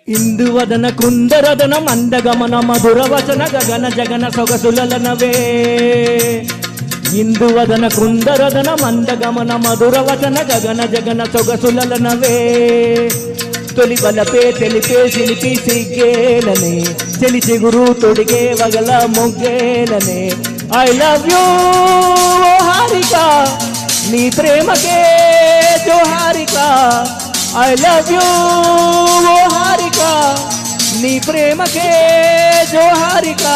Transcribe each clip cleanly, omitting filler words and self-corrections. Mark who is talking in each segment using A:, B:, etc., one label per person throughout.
A: ఇందువదన కుందరదన మందగమన మధురవచన గగన జగన సొగసులనవే ఇందువదన కుందరదన మందగమన మధురవచన గగన జగన సొగసులనవే తొలి బలపే తెలిపే సిలిపి సిగ్గేలనే చెలి చిగురు తొడిగే వగల మొగ్గేలనే ఐ లవ్ యూ హారిక నీ ప్రేమకే జోహారిక ఐ లవ్ యూ హారిక నీ ప్రేమకే జోహారిక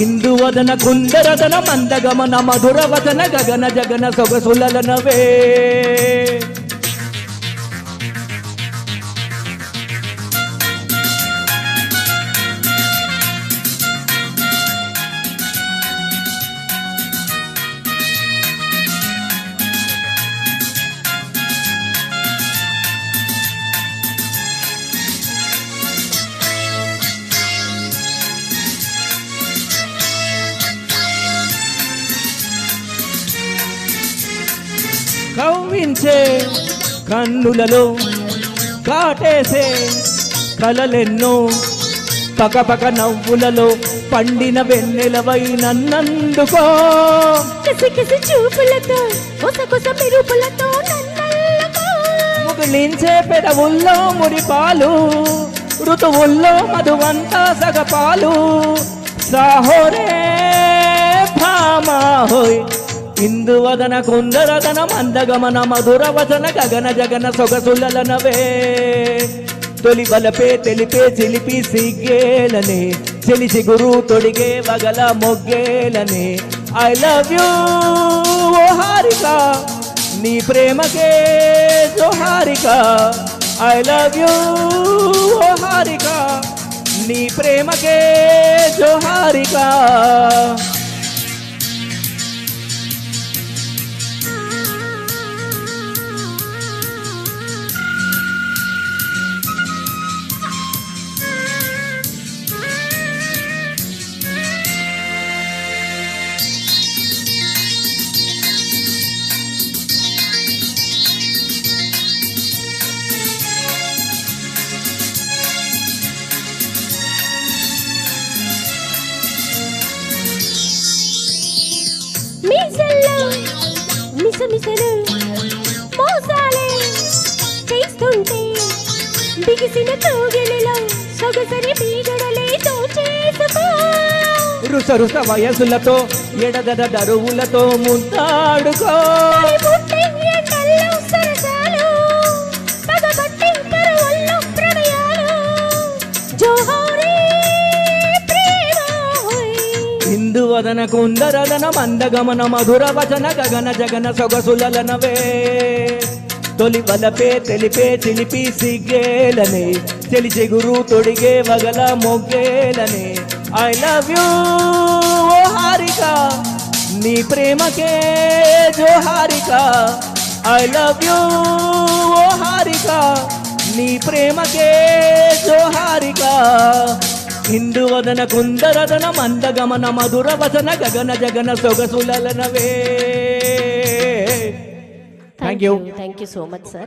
A: ఇందువదన కుందరదన మందగమన మధురవదన గగన జగన సొగసులనవే కవ్వించే కన్నులలో కాటేసే కలలెన్నో పకపక నవ్వులలో పండిన వెన్నెలవై నన్నందుకో
B: కసి చూపులతో కొసకొస మెరుపులతో నన్నల్లుకో
A: ముగిలించే పెదవుల్లో మురిపాలు ఋతువుల్లో మధువంతా సగపాలు సాహోరే భామాహోయ్ ఇందువదన కుందరదన మందగమన మధురవచన గగన జగన సొగసులనవే తొలి బలపే తెలిపే చిలిపి సిగ్గేలనే చెలి చిగురు తొడిగే వగల మొగ్గేలనే ఐ లవ్ యూ హారిక నీ ప్రేమకే జోహారిక ఐ లవ్ యూ హారిక నీ ప్రేమకే జోహారిక
B: మీసల్లో మిసమిసలు మోసాలే చేస్తుంటే బిగిసిన కోగిలిలో సొగసరి బీగడలే దోచేసుకో
A: రుస రుస వయసులతో ఎడదడ దరువులతో ముద్దాడుకో
B: పుట్టి ఎండల్లో సరసాలు పగబట్టి పరువల్లో ప్రణయాలు జోహారీ ప్రేమ హోయ్
A: ఇందువదన కుందరదన మందగమన మధురవచన గగన జగన సొగసులనవే తొలి బలపే తెలిపే చిలిపి సిగ్గేలనే చెలి చిగురు తొడిగే వగల మొగ్గేలనే ఐ లవ్ యూ హారిక నీ ప్రేమకే జోహారిక ఐ లవ్ యూ హారిక నీ ప్రేమకే జోహారిక ఇందువదన కుందరదన మందగమన మధురవచన గగన జగన సొగసులనవే thank you
B: so much, sir.